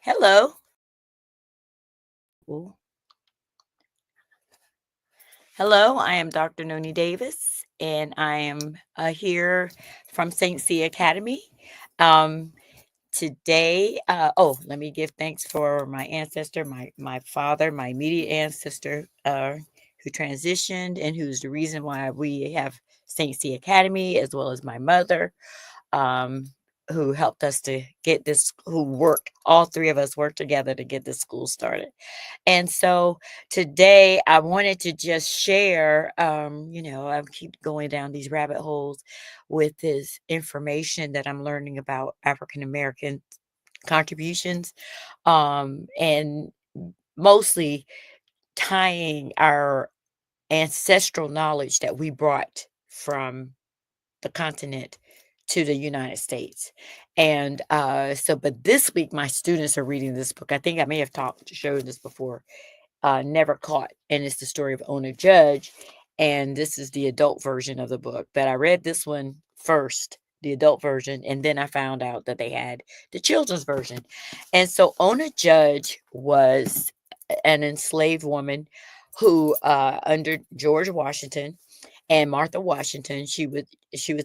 Hello. Ooh. Hello, I am Dr. Noni Davis, and I am here from St. C Academy. Um, Today, let me give thanks for my ancestor, my father, my immediate ancestor, who transitioned and who's the reason why we have St. C Academy, as well as my mother, um, who helped us to get this, who worked, all three of us worked together to get this school started. And so today I wanted to just share, I keep going down these rabbit holes with this information that I'm learning about African American contributions, and mostly tying our ancestral knowledge that we brought from the continent to the United States. And but this week my students are reading this book. I think I may have showed this before, Never Caught, and it's the story of Ona Judge, and this is the adult version of the book. But I read this one first, the adult version, and then I found out that they had the children's version. And so Ona Judge was an enslaved woman who, under George Washington and Martha Washington, she was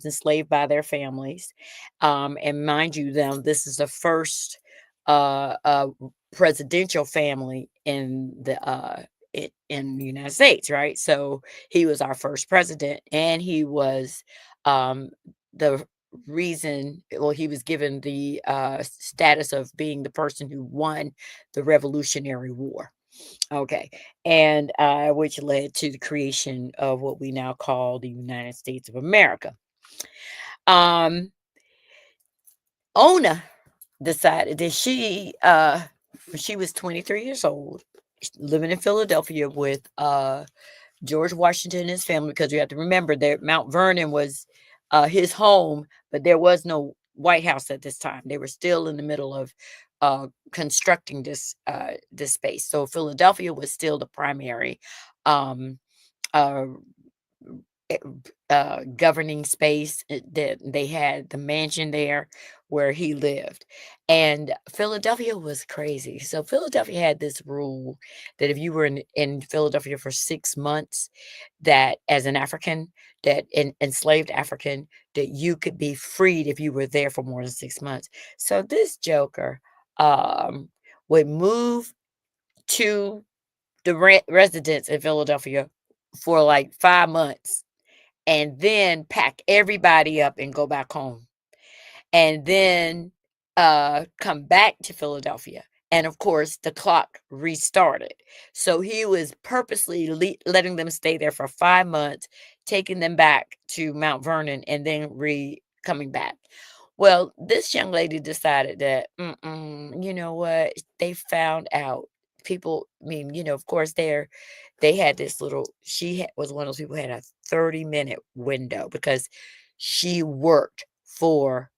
enslaved by their families. And mind you, them this is the first presidential family in the United States, right? So he was our first president, and he was the reason. Well, he was given the status of being the person who won the Revolutionary War. Okay, and which led to the creation of what we now call the United States of America. Um, Ona decided that when she was 23 years old, living in Philadelphia with George Washington and his family, because you have to remember that Mount Vernon was his home, but there was no White House at this time. They were still in the middle of constructing this space. So Philadelphia was still the primary um, uh, eh, governing space. That they had the mansion there where he lived, and Philadelphia was crazy. So Philadelphia had this rule that if you were in Philadelphia for 6 months, that as an African, that enslaved African, that you could be freed if you were there for more than 6 months. So this joker um, would move to the residence in Philadelphia for like 5 months, and then pack everybody up and go back home, and then come back to Philadelphia. And of course, the clock restarted. So he was purposely letting them stay there for 5 months, taking them back to Mount Vernon, and then coming back. Well, this young lady decided that, you know what? They found out. People, I mean, of course, they had this little. Was one of those people who had a 30-minute window because she worked for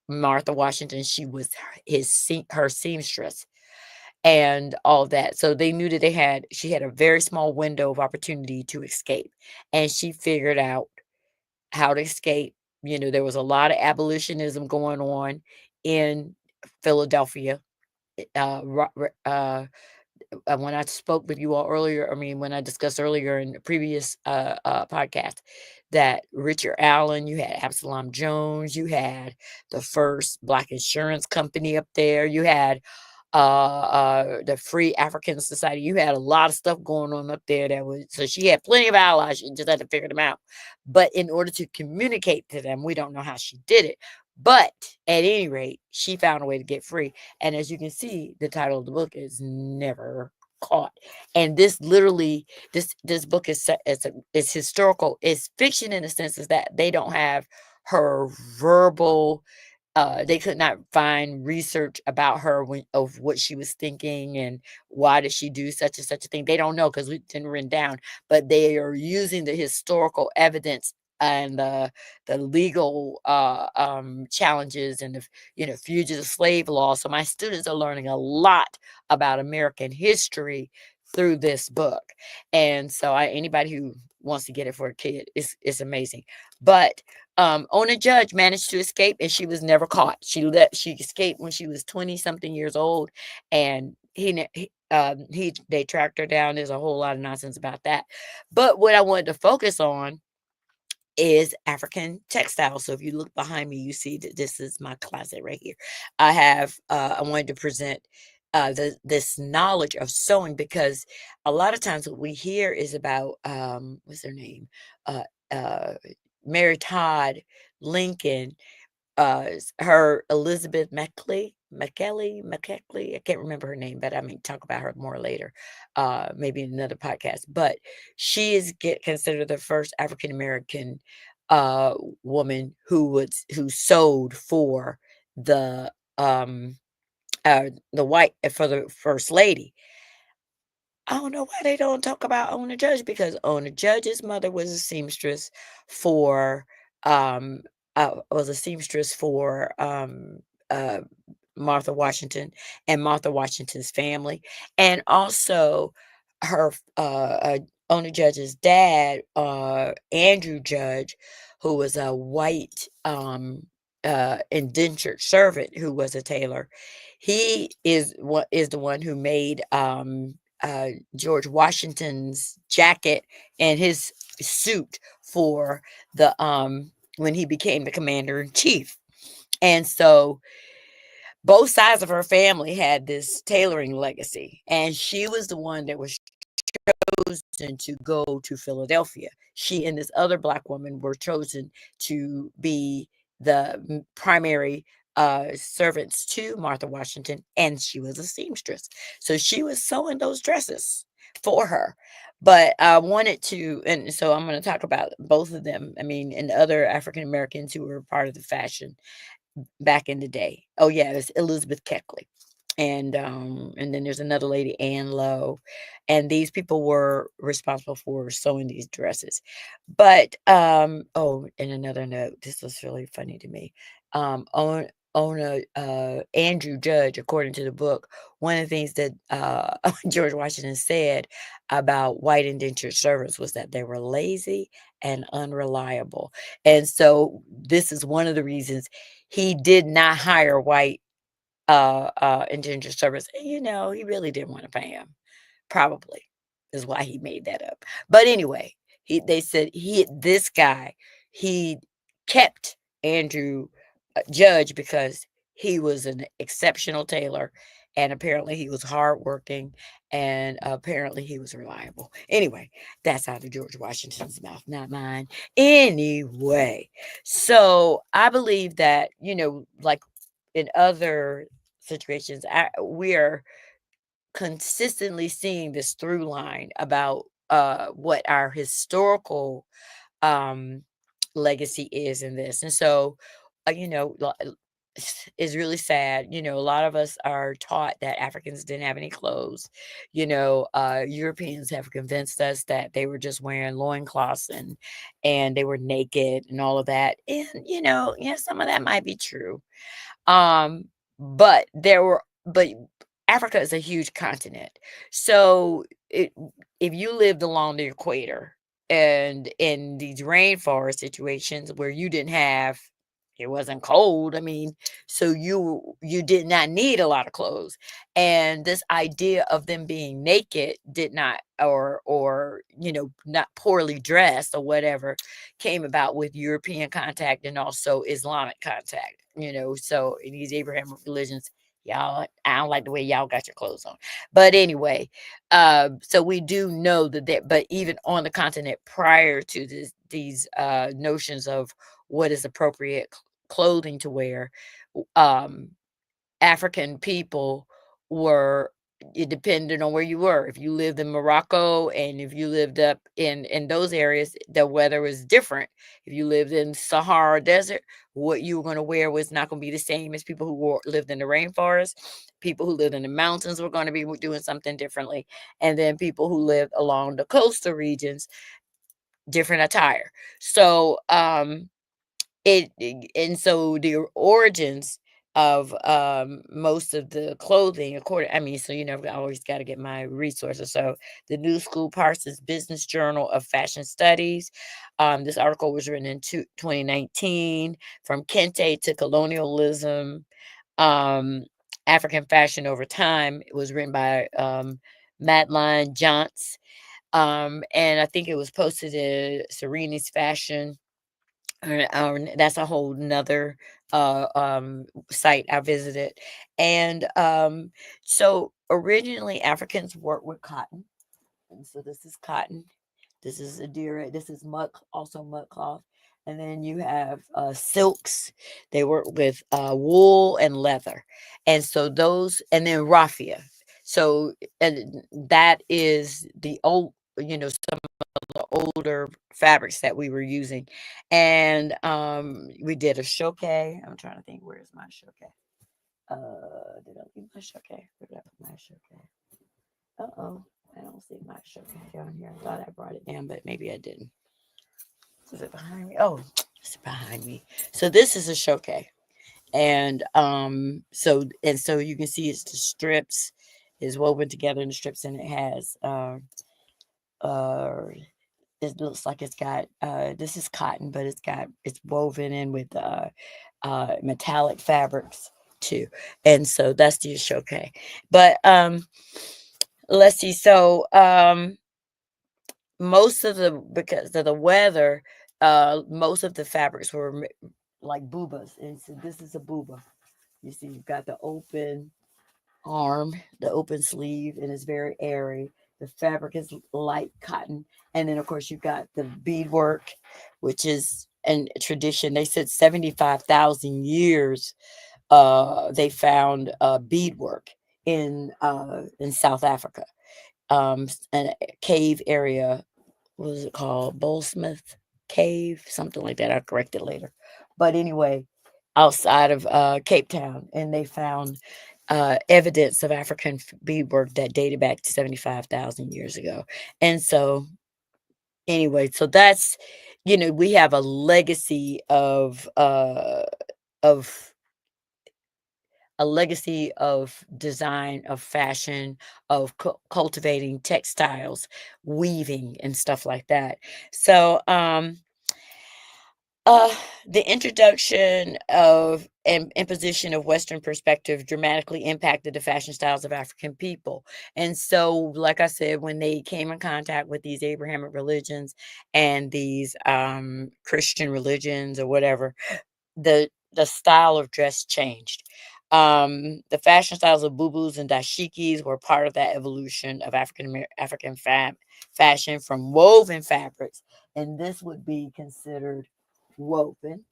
Martha Washington. She was her seamstress and all that. So they knew that she had a very small window of opportunity to escape. And she figured out how to escape. There was a lot of abolitionism going on in Philadelphia. Uh, ro- ro- uh, when I spoke with you all earlier, I mean, when I discussed earlier in the previous podcast, that Richard Allen, you had Absalom Jones, you had the first Black insurance company up there, you had the Free African Society. You had a lot of stuff going on up there so she had plenty of allies. She just had to figure them out. But in order to communicate to them, we don't know how she did it. But at any rate, she found a way to get free. And as you can see, the title of the book is Never Caught. And this book is historical. It's fiction in the sense is that they don't have her verbal, they could not find research about her of what she was thinking and why did she do such and such a thing. They don't know because we didn't written down, but they are using the historical evidence and the legal challenges and the fugitive slave law. So my students are learning a lot about American history through this book, and so anybody who wants to get it for a kid, it's amazing. But Ona Judge managed to escape, and she was never caught. She escaped when she was 20 something years old, and they tracked her down. There's a whole lot of nonsense about that. But what I wanted to focus on is African textiles. So if you look behind me, you see that this is my closet right here. I wanted to present this knowledge of sewing, because a lot of times what we hear is about what's her name, uh, uh, Mary Todd Lincoln, her Elizabeth McKelly. I can't remember her name, but I mean, talk about her more later, maybe in another podcast. But she is get considered the first African American uh, woman who sewed for the white for the first lady. I don't know why they don't talk about Ona Judge, because Ona Judge's mother was a seamstress for um uh Martha Washington and Martha Washington's family. And also her Ona Judge's dad, Andrew Judge, who was a white indentured servant who was a tailor. He is what is the one who made George Washington's jacket and his suit for the when he became the commander in chief. And so both sides of her family had this tailoring legacy, and she was the one that was chosen to go to Philadelphia. She and this other black woman were chosen to be the primary servants to Martha Washington, and she was a seamstress. So she was sewing those dresses for her. But I wanted to, and so I'm going to talk about both of them. I mean, and other African Americans who were part of the fashion back in the day. Oh yeah, it's Elizabeth Keckley. And then there's another lady, Ann Lowe, and these people were responsible for sewing these dresses. But oh, and another note, this was really funny to me. On Andrew Judge, according to the book, one of the things that George Washington said about white indentured servants was that they were lazy and unreliable. And so this is one of the reasons he did not hire white indentured servants. And, he really didn't want to pay him. Probably is why he made that up. But anyway, they said this guy, he kept Andrew Judge because he was an exceptional tailor, and apparently he was hardworking, and apparently he was reliable. Anyway, that's out of George Washington's mouth, not mine. Anyway, so I believe that, like in other situations, we are consistently seeing this through line about what our historical um legacy is in this. And so it's really sad. A lot of us are taught that Africans didn't have any clothes. Europeans have convinced us that they were just wearing loincloths and they were naked and all of that. And yeah, some of that might be true. um but Africa is a huge continent. So if you lived along the equator and in these rainforest situations where you didn't have, it wasn't cold. I mean, so you did not need a lot of clothes. And this idea of them being naked did not, or not poorly dressed or whatever, came about with European contact and also Islamic contact. So in these Abrahamic religions, y'all, I don't like the way y'all got your clothes on. But anyway, so we do know but even on the continent prior to these notions of what is appropriate clothing to wear, um, African people were, it depended on where you were. If you lived in Morocco and if you lived up in those areas, the weather was different. If you lived in Sahara Desert, what you were going to wear was not going to be the same as people who lived in the rainforest. People who lived in the mountains were going to be doing something differently. And then people who lived along the coastal regions, different attire. So and so the origins of most of the clothing according I mean, so I always got to get my resources. So the New School Parsons Business Journal of Fashion Studies. This article was written in 2019. From Kente to Colonialism, um, African Fashion Over Time. It was written by Madeline Jontz. And I think it was posted in Serena's Fashion. That's a whole nother site I visited. And so originally Africans worked with cotton. And so this is cotton. This is Adira. This is also mud cloth. And then you have silks. They work with wool and leather. And so those, and then raffia. So and that is the old, some the older fabrics that we were using. And we did a shoke. I'm trying to think, where's my shoke? Did I leave my shoke? Where did I put my shoke? Uh-oh. I don't see my shoke down here. I thought I brought it down, but maybe I didn't. Is it behind me? Oh, it's behind me. So this is a shoke. And so you can see it's the strips is woven together in the strips, and it has uh it looks like it's got this is cotton, but it's woven in with metallic fabrics too. And so that's the shoke. But let's see. So most of the because of the weather, most of the fabrics were like boobas. And so this is a booba. You see, you've got the open arm, the open sleeve, and it's very airy. The fabric is light cotton. And then, of course, you've got the beadwork, which is a tradition. They said 75,000 years they found beadwork in South Africa, in a cave area. What was it called? Bolesmith Cave, something like that. I'll correct it later. But anyway, outside of Cape Town, and they found evidence of African beadwork that dated back to 75,000 years ago. And so, anyway, so that's we have a legacy of a legacy of design, of fashion, of cultivating textiles, weaving, and stuff like that. So, uh, the introduction of and imposition of Western perspective dramatically impacted the fashion styles of African people. And so, like I said, when they came in contact with these Abrahamic religions and these Christian religions or whatever, the style of dress changed. The fashion styles of boo-boos and dashikis were part of that evolution of African fashion from woven fabrics, and this would be considered woven.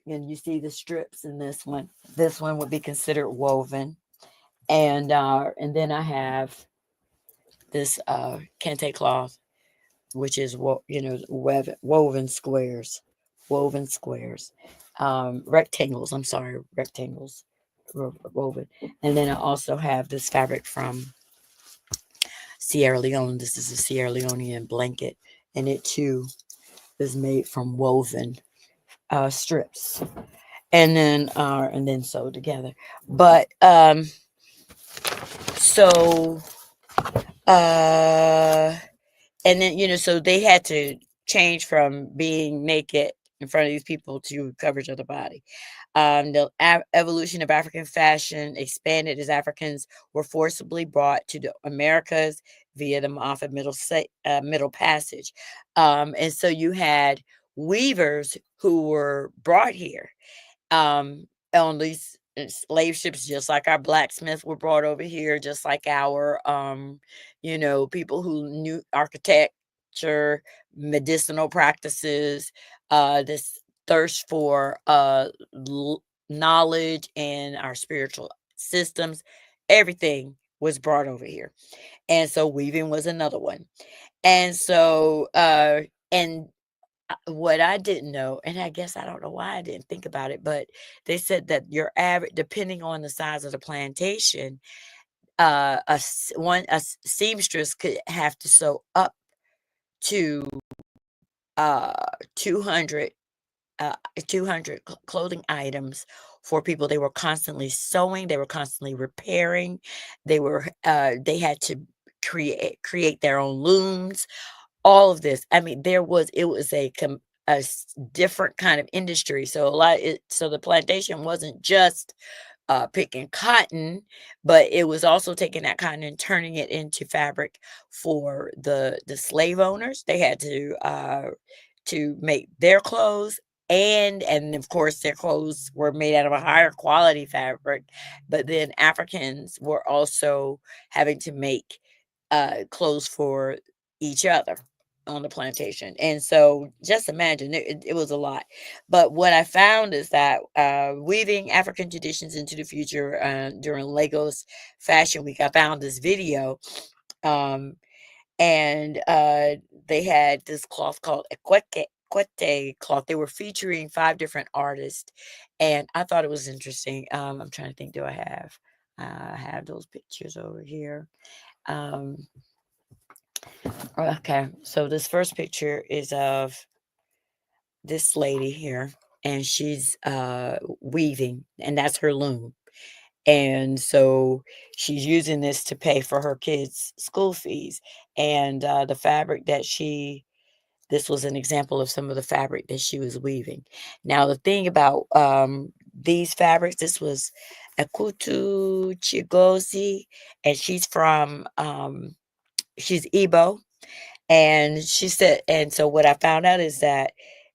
And you see the strips in this one. This one would be considered woven, and then I have this kente cloth, which is woven squares, rectangles. I'm sorry, rectangles, woven. And then I also have this fabric from Sierra Leone. This is a Sierra Leonean blanket, and it too is made from woven strips, and then sewed together. But so uh and then so they had to change from being naked in front of these people to coverage of the body. The evolution of African fashion expanded as Africans were forcibly brought to the Americas via the Moffat Middle Passage. And so you had weavers who were brought here on these slave ships, just like our blacksmiths were brought over here, just like our people who knew architecture, medicinal practices, this thirst for knowledge and our spiritual systems, everything was brought over here. And so weaving was another one. And so and what I didn't know, and I guess I don't know why I didn't think about it, but they said that your average, depending on the size of the plantation, a seamstress could have to sew up to uh 200 uh 200 clothing items for people. They were constantly sewing, they were constantly repairing, they had to create their own looms, all of this. I mean, it was different kind of industry. So the plantation wasn't just picking cotton, but it was also taking that cotton and turning it into fabric for the slave owners. They had to make their clothes, and of course their clothes were made out of a higher quality fabric. But then Africans were also having to make clothes for each other on the plantation. And so just imagine, it was a lot. But what I found is that weaving African traditions into the future, during Lagos Fashion Week, I found this video. um, and they had this cloth called Equete cloth. They were featuring 5 different artists, and I thought it was interesting. I'm trying to think, do I have those pictures over here? Um, okay, so this first picture is of this lady here, and she's weaving, and that's her loom. And so she's using this to pay for her kids' school fees. And the fabric that this was an example of some of the fabric that she was weaving. Now, the thing about these fabrics, this was Akutu Chigozi, and she's Igbo. And she said, and so what I found out is that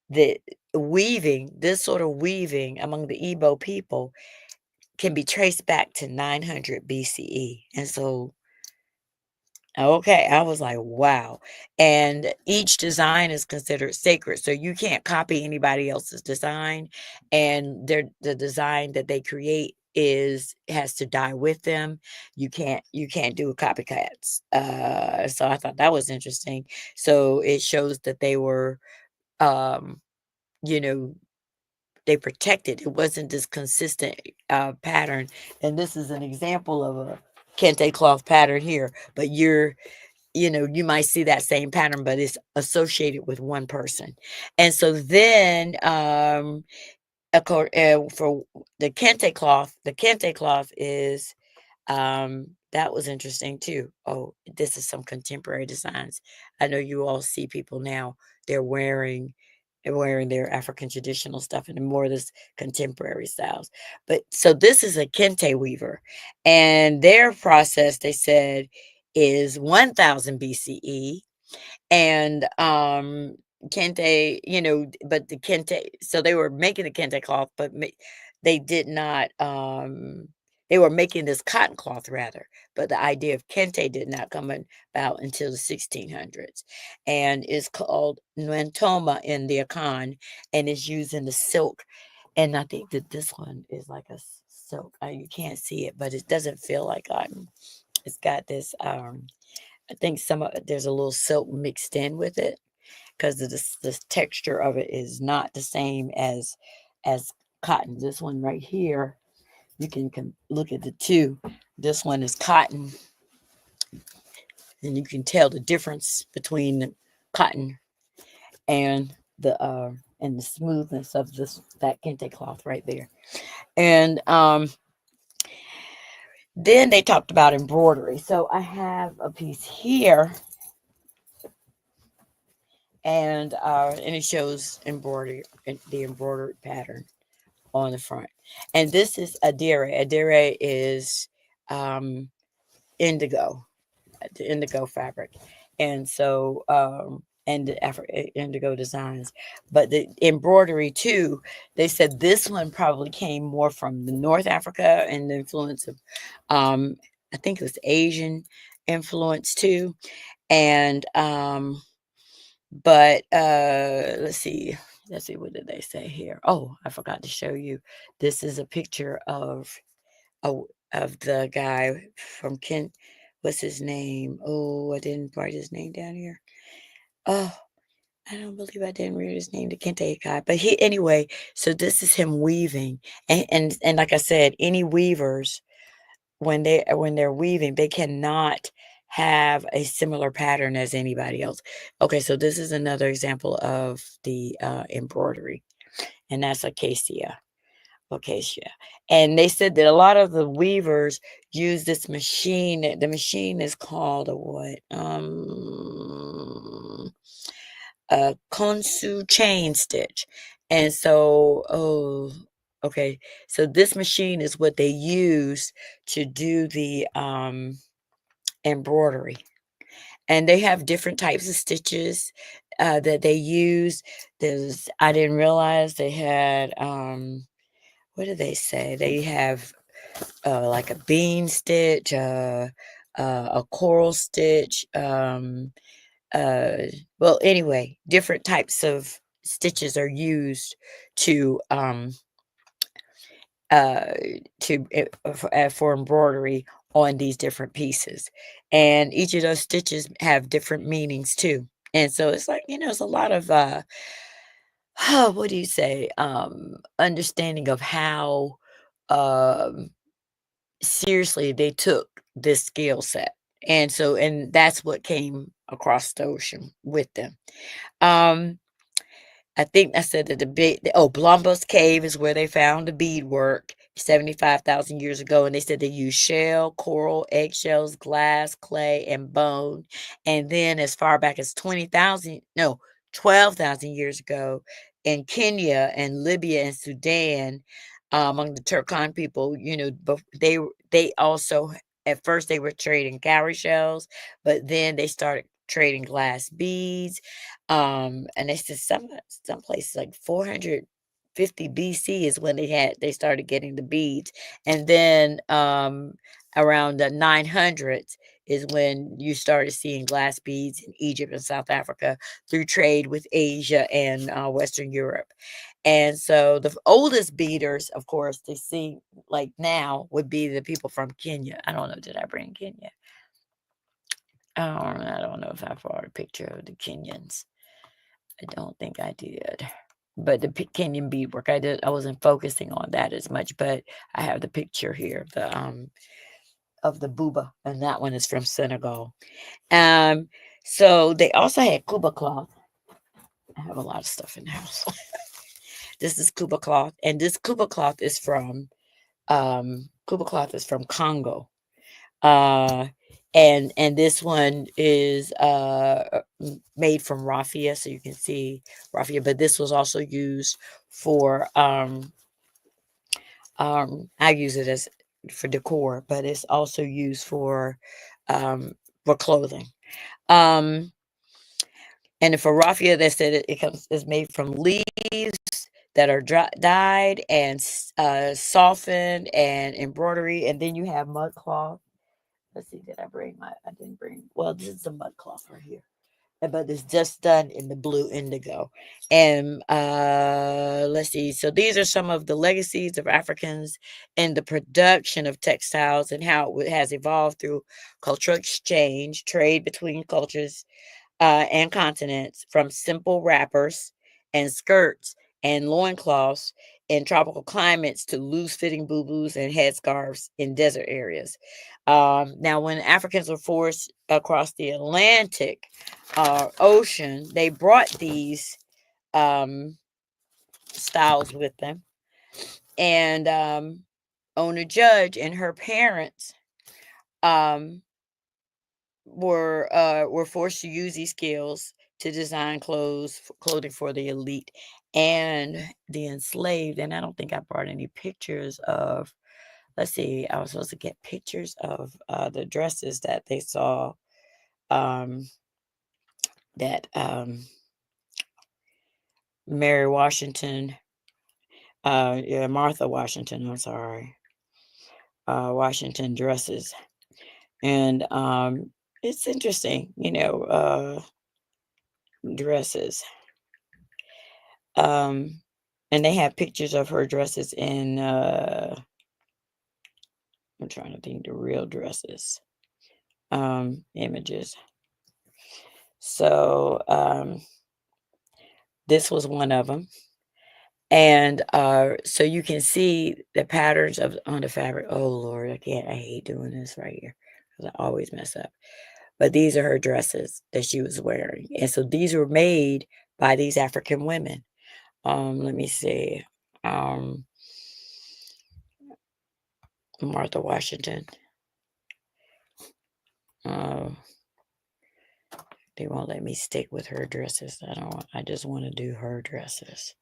the this sort of weaving among the Igbo people can be traced back to 900 BCE. And so, okay, I was like, wow. And each design is considered sacred. So you can't copy anybody else's design. And the design that they create has to die with them. You can't do copycats. So I thought that was interesting. So it shows that they were, um, you know, they protected. It wasn't this consistent pattern. And this is an example of a kente cloth pattern here. But you might see that same pattern, but it's associated with one person. And so then, for the kente cloth is, that was interesting too. Oh, this is some contemporary designs. I know you all see people now, they're wearing their African traditional stuff and more of this contemporary styles. But so this is a kente weaver, and their process, they said, is 1000 BCE. And kente, but the kente, so they were making the kente cloth, but they did not, they were making this cotton cloth rather, but the idea of kente did not come about until the 1600s, and is called Nwantoma in the Akan, and is used in the silk. And I think that this one is like a silk. You can't see it, but it doesn't feel like cotton. It's got this, I think there's a little silk mixed in with it, because the texture of it is not the same as cotton. This one right here, you can look at the two. This one is cotton, and you can tell the difference between the cotton and the smoothness of that kente cloth right there. And then they talked about embroidery. So I have a piece here, and it shows the embroidered pattern on the front. And this is adire. Adire is indigo, the indigo fabric. And so, and the indigo designs. But the embroidery too, they said this one probably came more from the North Africa and the influence of, I think it was Asian influence too. And but let's see, what did they say here? Oh, I forgot to show you. This is a picture of the guy from Kent. What's his name? Oh, I didn't write his name down here. Oh, I don't believe I didn't read his name, the Kente guy. But anyway, so this is him weaving. And like I said, any weavers, when they're weaving, they cannot have a similar pattern as anybody else. Okay, so this is another example of the embroidery, and that's acacia. Locatia. And they said that a lot of the weavers use this machine. The machine is called a what? A Konsu chain stitch. And so, okay. So this machine is what they use to do the embroidery. And they have different types of stitches that they use. I didn't realize they had what do they say? They have like a bean stitch, a coral stitch. Uh, well, anyway, different types of stitches are used to uh, for embroidery on these different pieces, and each of those stitches have different meanings too. And so it's like it's a lot of what do you say? Understanding of how um seriously they took this skill set. And that's what came across the ocean with them. Um, I think I said that Blumba's cave is where they found the beadwork 75,000 years ago. And they said they used shell, coral, eggshells, glass, clay, and bone. And then as far back as 12,000 years ago in Kenya and Libya and Sudan, among the Turkan people, but they also, at first they were trading cowrie shells, but then they started trading glass beads. And they said some places like 450 BC is when they started getting the beads. And then around the 900s is when you started seeing glass beads in Egypt and South Africa through trade with Asia and Western Europe. And so the oldest beaters, of course, they see like now would be the people from Kenya. I don't know, did I bring Kenya? I don't know if I brought a picture of the Kenyans. I don't think I did. But the Kenyan beadwork, I wasn't focusing on that as much, but I have the picture here of the buba, and that one is from Senegal. So they also had Kuba cloth. I have a lot of stuff in the house. This is Kuba cloth, and this Kuba cloth is from Congo. Uh, and this one is made from raffia, so you can see raffia. But this was also used for I use it as for decor, but it's also used for clothing. Um, and for raffia, they said is made from leaves that are dyed and softened and embroidery, and then you have mud cloth. Let's see, I didn't bring, well, this is a mud cloth right here. But it's just done in the blue indigo. And let's see. So these are some of the legacies of Africans in the production of textiles and how it has evolved through cultural exchange, trade between cultures and continents, from simple wrappers and skirts and loincloths in tropical climates to loose fitting boo-boos and headscarves in desert areas. Now, when Africans were forced across the Atlantic Ocean, they brought these styles with them. And Ona Judge and her parents um, were forced to use these skills to design clothing for the elite and the enslaved. And I don't think I brought any pictures of. Let's see. I was supposed to get pictures of the dresses that they saw. That Mary Washington, Martha Washington. I'm sorry, Washington dresses, and it's interesting, dresses. And they have pictures of her dresses in. I'm trying to think the real dresses. Images. So this was one of them. And so you can see the patterns on the fabric. Oh Lord, I hate doing this right here because I always mess up. But these are her dresses that she was wearing. And so these were made by these African women. Let me see. Martha Washington. Uh, they won't let me stick with her dresses. I just want to do her dresses.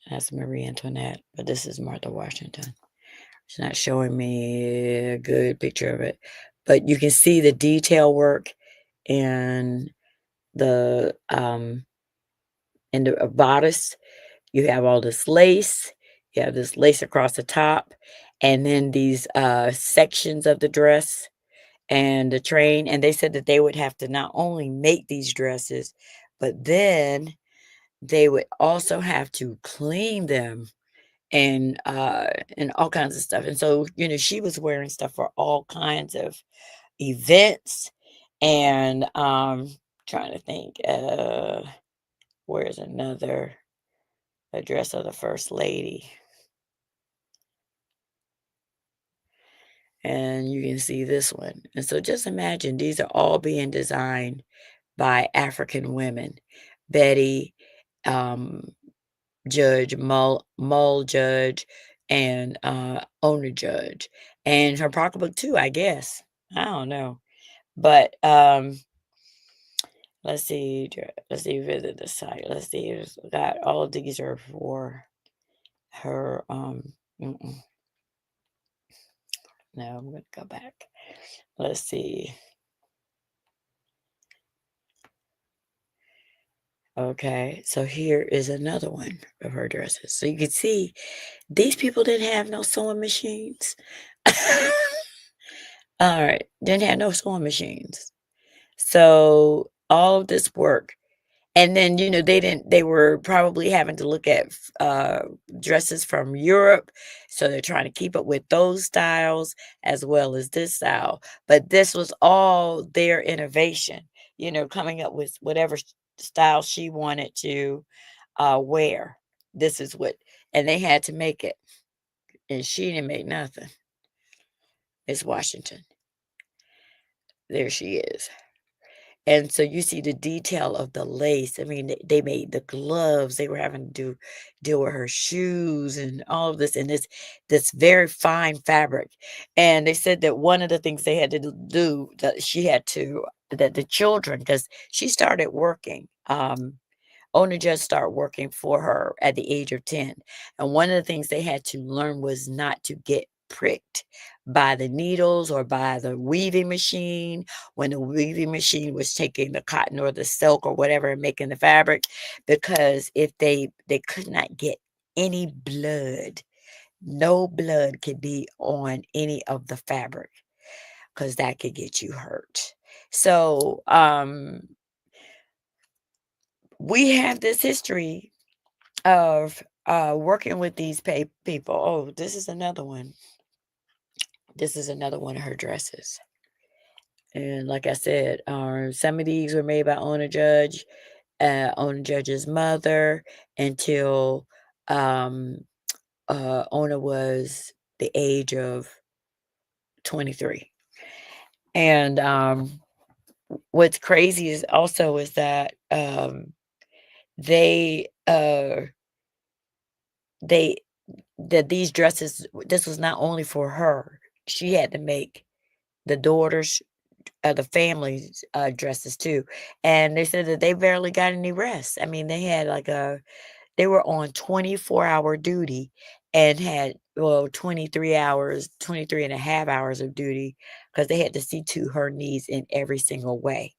That's Marie Antoinette, but this is Martha Washington. It's not showing me a good picture of it, but you can see the detail work in the bodice. You have all this lace. You have this lace across the top, and then these sections of the dress and the train. And they said that they would have to not only make these dresses, but then they would also have to clean them and all kinds of stuff. And so, she was wearing stuff for all kinds of events. And trying to think, where's another address of the first lady? And you can see this one. And so just imagine these are all being designed by African women. Betty, um, Judge, Mull Judge, and Owner Judge, and her pocketbook too, I guess. I don't know. But let's see, visit the site. Let's see, it's got all of these are for her. Mm-mm. No, I'm gonna go back. Let's see. Okay, so here is another one of her dresses. So you can see these people didn't have no sewing machines. All right, didn't have no sewing machines. So all of this work, and then they were probably having to look at dresses from Europe, so they're trying to keep up with those styles as well as this style. But this was all their innovation, coming up with whatever style she wanted to wear. This is what, and they had to make it, and she didn't make nothing. It's Washington. There she is. And so you see the detail of the lace. I mean, they made the gloves. They were having to deal with her shoes and all of this, and this very fine fabric. And they said that one of the things they had to do, that the children, because she started working. Owner just started working for her at the age of 10. And one of the things they had to learn was not to get pricked by the needles or by the weaving machine when the weaving machine was taking the cotton or the silk or whatever and making the fabric, because if they could not get any blood, no blood could be on any of the fabric, because that could get you hurt. So we have this history of working with these people. Oh, this is another one. This is another one of her dresses. And like I said, some of these were made by Owner Judge's mother, until Owner was the age of 23. And what's crazy is that they they that these dresses, this was not only for her. She had to make the daughters, the family's dresses too. And they said that they barely got any rest. I mean, they were on 24-hour duty and had, well, 23 hours, 23 and a half hours of duty, because they had to see to her needs in every single way,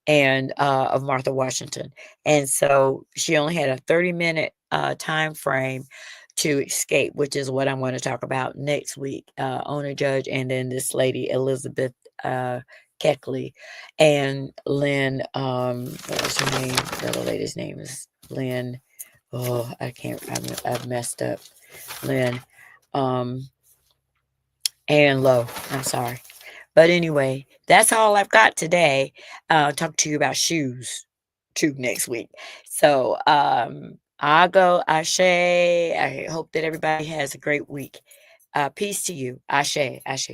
and of Martha Washington. And so she only had a 30-minute time frame to escape, which is what I'm going to talk about next week. Owner Judge, and then this lady, Elizabeth Keckley, and Lynn. What was her name? The other lady's name is Lynn. Oh, I can't. I've messed up. Lynn. Um, and Lowe. I'm sorry. But anyway, that's all I've got today. I'll talk to you about shoes too next week. So I'll go. Ashe. I hope that everybody has a great week. Peace to you. Ashe. Ashe.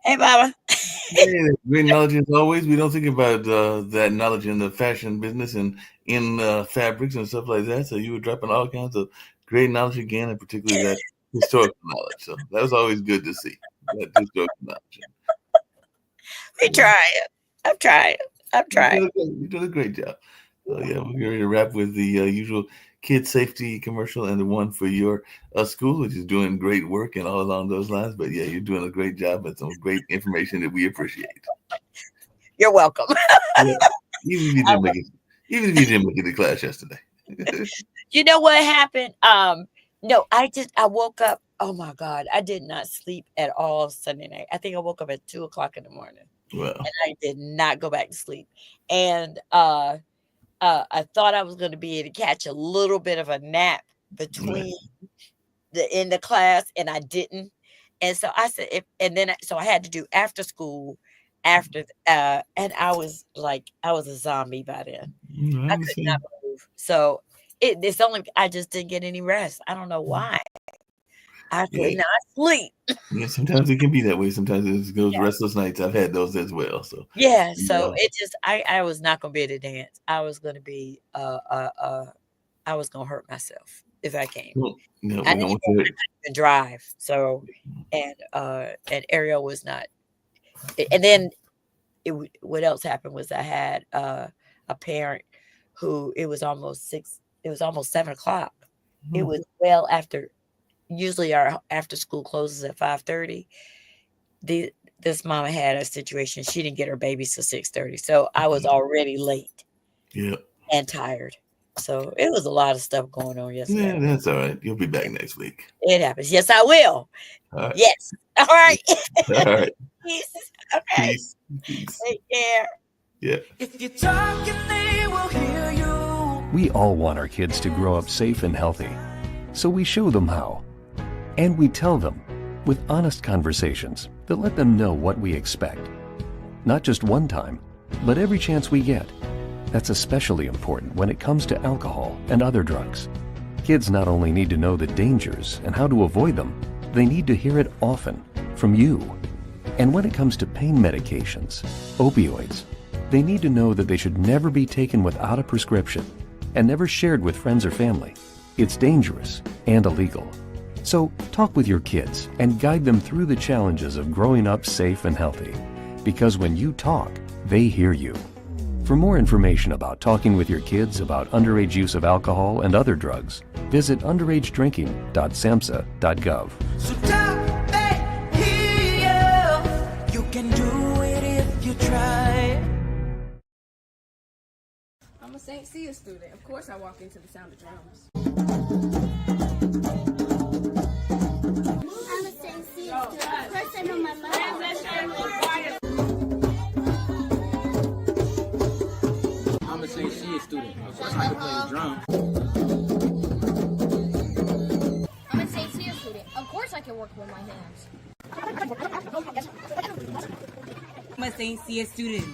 Hey, Mama. Yeah, great knowledge as always. We don't think about that knowledge in the fashion business and in fabrics and stuff like that. So you were dropping all kinds of great knowledge again, and particularly that historical knowledge. So that was always good to see that historical knowledge. We Yeah, trying. I'm trying. I'm trying. you're doing a great job. So yeah, we're going to wrap with the usual kid safety commercial and the one for your school, which is doing great work and all along those lines. But yeah, you're doing a great job and some great information that we appreciate. You're welcome. Yeah, even if you didn't make it, even if you didn't make it to class yesterday. You know what happened? No, I woke up. Oh my God, I did not sleep at all Sunday night. I think I woke up at 2 o'clock in the morning, Well, and I did not go back to sleep. And I thought I was going to be able to catch a little bit of a nap right. between the end of class, and I didn't. And so I said, and then so I had to do after school, and I was like, I was a zombie by then. I I could not understand. move. So it's only I just didn't get any rest. I don't know why. I Yeah, could not sleep. yeah. Sometimes it can be that way. Sometimes it goes Yeah. restless nights. I've had those as well. So Yeah. So yeah, it just I was not gonna be able to dance. I was gonna be I was gonna hurt myself if I came. well, no, I we didn't don't want you. even drive. So and Ariel was not and then what else happened was I had a parent who it was almost 7 o'clock. It To, was well after usually our after school closes at 5:30. The This mama had a situation. She didn't get her babies till 6:30. So I was already late yeah, and tired. So it was a lot of stuff going on yesterday. yeah. That's all right. You'll be back next week. It happens. Yes, I will. All right. Yes. All right. All right. Peace. Okay. Peace. Peace. Take care. Yeah. If you talk and they will hear you. We all want our kids to grow up safe and healthy, so we show them how. And we tell them with honest conversations that let them know what we expect. Not just one time, but every chance we get. That's especially important when it comes to alcohol and other drugs. Kids not only need to know the dangers and how to avoid them, they need to hear it often from you. And when it comes to pain medications, opioids, they need to know that they should never be taken without a prescription and never shared with friends or family. It's dangerous and illegal. So talk with your kids and guide them through the challenges of growing up safe and healthy. Because when you talk, they hear you. For more information about talking with your kids about underage use of alcohol and other drugs, visit underagedrinking.samhsa.gov. So talk, they hear you. You can do it if you try. I'm a St. Cia student. Of course I walk into the sound of drums. I'm a St. Cia student. Of course I know my mother. I'm a St. Cia student. Of course I can play the drum. I'm a St. Cia student. Of course I can work with my hands. I'm a St. Cia student.